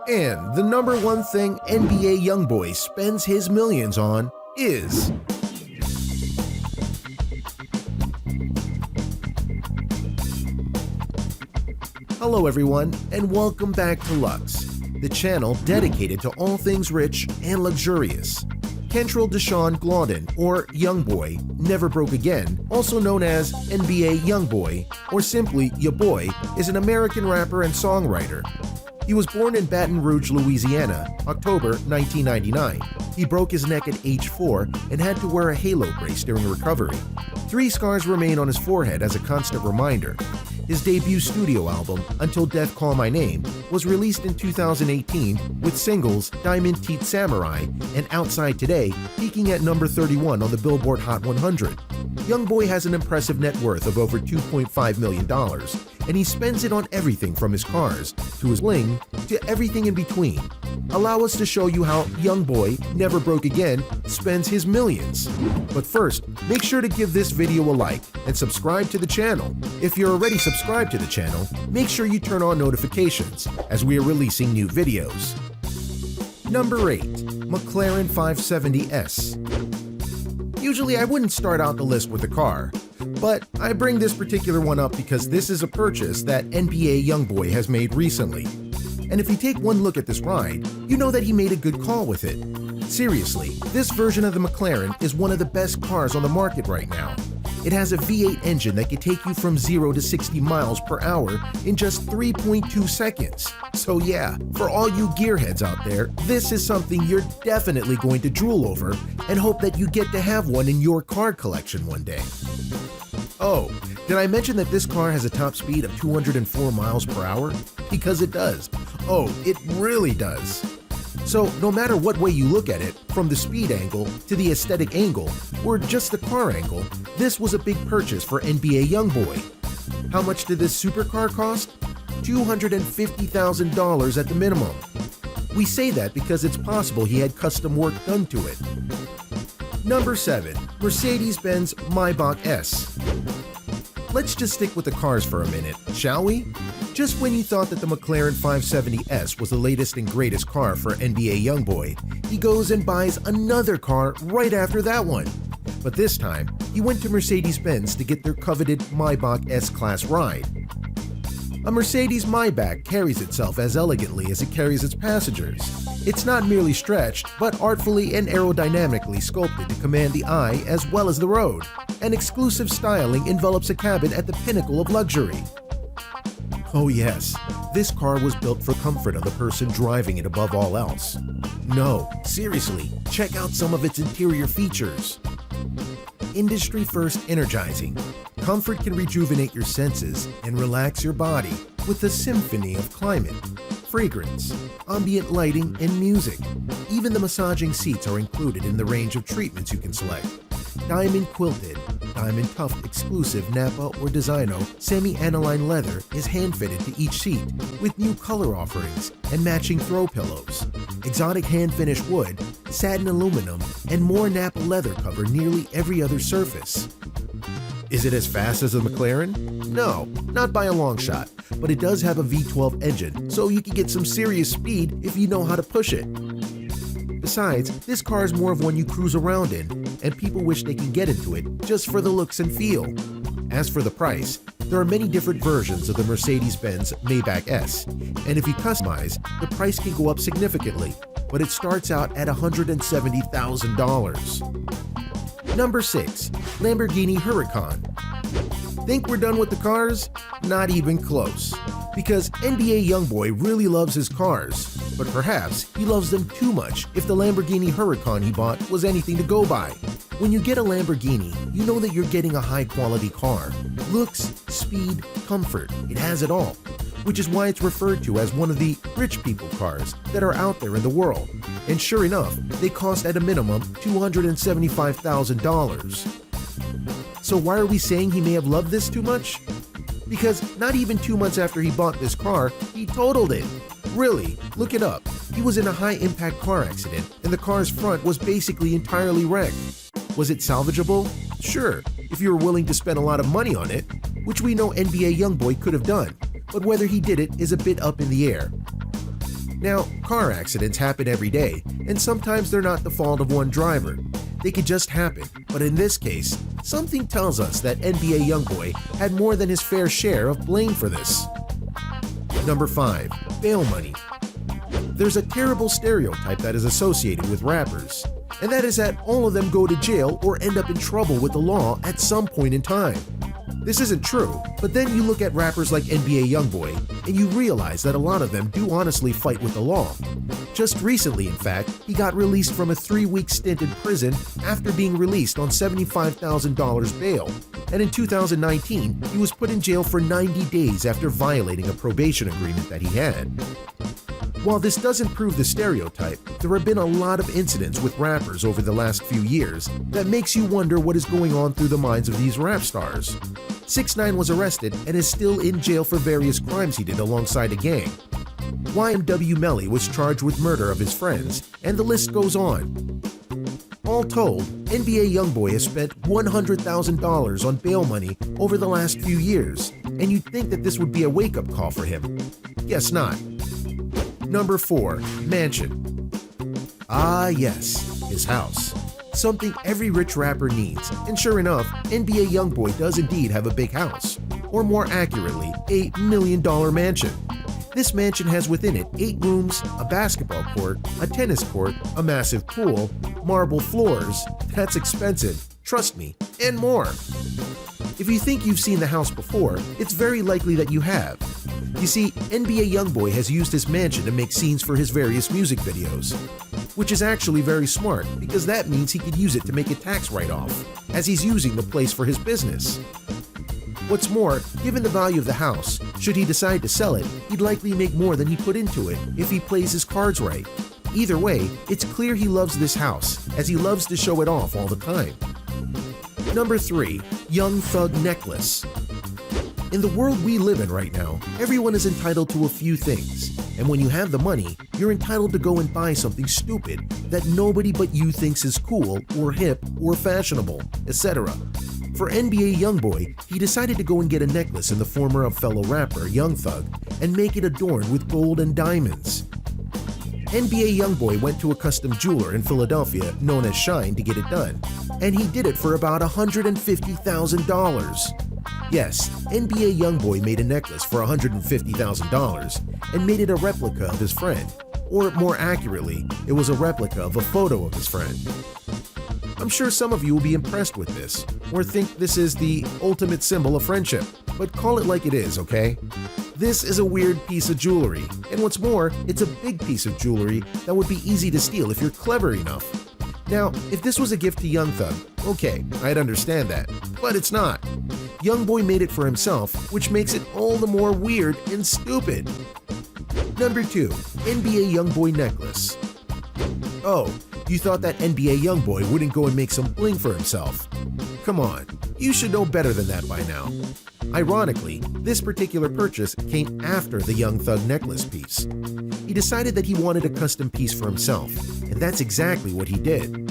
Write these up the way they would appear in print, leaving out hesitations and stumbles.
And the number one thing NBA YoungBoy spends his millions on is Hello everyone, and welcome back to Lux, the channel dedicated to all things rich and luxurious. Kentrell Deshaun Glaudin, or YoungBoy, Never Broke Again, also known as NBA YoungBoy, or simply Ya Boy, is an American rapper and songwriter. He was born in Baton Rouge, Louisiana, October 1999. He broke his neck at age 4 and had to wear a halo brace during recovery. 3 scars remain on his forehead as a constant reminder. His debut studio album, Until Death Call My Name, was released in 2018 with singles Diamond Teeth Samurai and Outside Today peaking at number 31 on the Billboard Hot 100. YoungBoy has an impressive net worth of over $2.5 million, and he spends it on everything from his cars, to his bling, to everything in between. Allow us to show you how YoungBoy, Never Broke Again, spends his millions. But first, make sure to give this video a like and subscribe to the channel. If you're already subscribed to the channel, make sure you turn on notifications as we are releasing new videos. Number 8. McLaren 570S. Usually I wouldn't start out the list with a car, but I bring this particular one up because this is a purchase that NBA YoungBoy has made recently. And if you take one look at this ride, you know that he made a good call with it. Seriously, this version of the McLaren is one of the best cars on the market right now. It has a V8 engine that can take you from 0 to 60 miles per hour in just 3.2 seconds. So yeah, for all you gearheads out there, this is something you're definitely going to drool over and hope that you get to have one in your car collection one day. Oh, did I mention that this car has a top speed of 204 miles per hour? Because it does. Oh, it really does. So no matter what way you look at it, from the speed angle to the aesthetic angle, or just the car angle, this was a big purchase for NBA YoungBoy. How much did this supercar cost? $250,000 at the minimum. We say that because it's possible he had custom work done to it. Number 7. Mercedes-Benz Maybach S. Let's just stick with the cars for a minute, shall we? Just when you thought that the McLaren 570S was the latest and greatest car for NBA YoungBoy, he goes and buys another car right after that one. But this time, he went to Mercedes-Benz to get their coveted Maybach S-Class ride. A Mercedes Maybach carries itself as elegantly as it carries its passengers. It's not merely stretched, but artfully and aerodynamically sculpted to command the eye as well as the road. An exclusive styling envelops a cabin at the pinnacle of luxury. Oh yes, this car was built for comfort of the person driving it above all else. No, seriously, check out some of its interior features. Industry first energizing. Comfort can rejuvenate your senses and relax your body with a symphony of climate, fragrance, ambient lighting, and music. Even the massaging seats are included in the range of treatments you can select. Diamond quilted, diamond tuft exclusive Napa or Designo semi-aniline leather is hand-fitted to each seat with new color offerings and matching throw pillows. Exotic hand-finished wood, satin aluminum, and more Napa leather cover nearly every other surface. Is it as fast as the McLaren? No, not by a long shot, but it does have a V12 engine, so you can get some serious speed if you know how to push it. Besides, this car is more of one you cruise around in, and people wish they can get into it just for the looks and feel. As for the price, there are many different versions of the Mercedes-Benz Maybach S, and if you customize, the price can go up significantly, but it starts out at $170,000. Number 6. Lamborghini Huracan. Think we're done with the cars? Not even close. Because NBA YoungBoy really loves his cars, but perhaps he loves them too much if the Lamborghini Huracan he bought was anything to go by. When you get a Lamborghini, you know that you're getting a high-quality car. Looks, speed, comfort, it has it all. Which is why it's referred to as one of the rich people cars that are out there in the world. And sure enough, they cost at a minimum $275,000. So why are we saying he may have loved this too much? Because not even 2 months after he bought this car, he totaled it. Really, look it up. He was in a high-impact car accident, and the car's front was basically entirely wrecked. Was it salvageable? Sure, if you were willing to spend a lot of money on it, which we know NBA YoungBoy could have done, but whether he did it is a bit up in the air. Now, car accidents happen every day, and sometimes they're not the fault of one driver. They could just happen, but in this case, something tells us that NBA YoungBoy had more than his fair share of blame for this. Number 5. Bail money. There's a terrible stereotype that is associated with rappers, and that is that all of them go to jail or end up in trouble with the law at some point in time. This isn't true, but then you look at rappers like NBA YoungBoy and you realize that a lot of them do honestly fight with the law. Just recently, in fact, he got released from a 3-week stint in prison after being released on $75,000 bail, and in 2019, he was put in jail for 90 days after violating a probation agreement that he had. While this doesn't prove the stereotype, there have been a lot of incidents with rappers over the last few years that makes you wonder what is going on through the minds of these rap stars. 6ix9ine was arrested and is still in jail for various crimes he did alongside a gang. YNW Melly was charged with murder of his friends, and the list goes on. All told, NBA YoungBoy has spent $100,000 on bail money over the last few years, and you'd think that this would be a wake-up call for him. Guess not. Number 4. Mansion. Ah yes, his house. Something every rich rapper needs, and sure enough, NBA YoungBoy does indeed have a big house, or more accurately, a $1 million mansion. This mansion has within it 8 rooms, a basketball court, a tennis court, a massive pool, marble floors, that's expensive, trust me, and more. If you think you've seen the house before, it's very likely that you have. You see, NBA YoungBoy has used his mansion to make scenes for his various music videos, which is actually very smart because that means he could use it to make a tax write-off, as he's using the place for his business. What's more, given the value of the house, should he decide to sell it, he'd likely make more than he put into it if he plays his cards right. Either way, it's clear he loves this house, as he loves to show it off all the time. Number 3. Young Thug Necklace. In the world we live in right now, everyone is entitled to a few things, and when you have the money, you're entitled to go and buy something stupid that nobody but you thinks is cool or hip or fashionable, etc. For NBA YoungBoy, he decided to go and get a necklace in the form of fellow rapper Young Thug and make it adorned with gold and diamonds. NBA YoungBoy went to a custom jeweler in Philadelphia known as Shine to get it done, and he did it for about $150,000. Yes, NBA YoungBoy made a necklace for $150,000 and made it a replica of his friend, or more accurately, it was a replica of a photo of his friend. I'm sure some of you will be impressed with this, or think this is the ultimate symbol of friendship, but call it like it is, okay? This is a weird piece of jewelry, and what's more, it's a big piece of jewelry that would be easy to steal if you're clever enough. Now, if this was a gift to Young Thug, okay, I'd understand that, but it's not. YoungBoy made it for himself, which makes it all the more weird and stupid. Number 2. NBA YoungBoy Necklace. Oh, you thought that NBA YoungBoy wouldn't go and make some bling for himself? Come on, you should know better than that by now. Ironically, this particular purchase came after the Young Thug necklace piece. He decided that he wanted a custom piece for himself, and that's exactly what he did.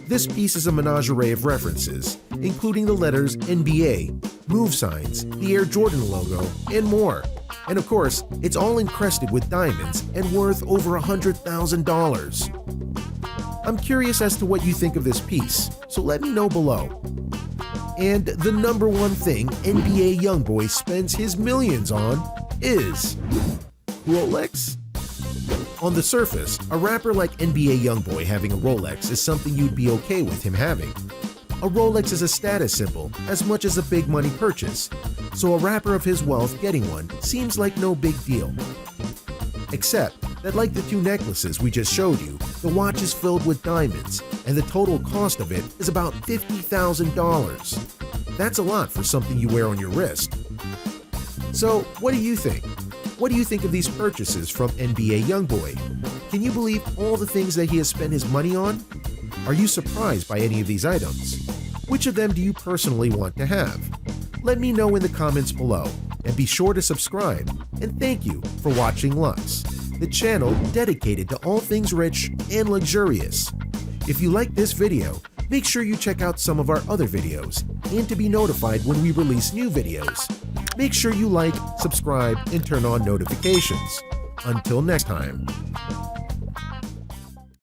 This piece is a menagerie of references, including the letters NBA, move signs, the Air Jordan logo, and more. And of course, it's all encrusted with diamonds and worth over $100,000. I'm curious as to what you think of this piece, so let me know below. And the number one thing NBA YoungBoy spends his millions on is Rolex. On the surface, a rapper like NBA YoungBoy having a Rolex is something you'd be okay with him having. A Rolex is a status symbol as much as a big money purchase, so a rapper of his wealth getting one seems like no big deal. Except that like the 2 necklaces we just showed you, the watch is filled with diamonds, and the total cost of it is about $50,000. That's a lot for something you wear on your wrist. So what do you think? What do you think of these purchases from NBA YoungBoy? Can you believe all the things that he has spent his money on? Are you surprised by any of these items? Which of them do you personally want to have? Let me know in the comments below, and be sure to subscribe. And thank you for watching Lux, the channel dedicated to all things rich and luxurious. If you like this video, make sure you check out some of our other videos, and to be notified when we release new videos, make sure you like, subscribe, and turn on notifications. Until next time.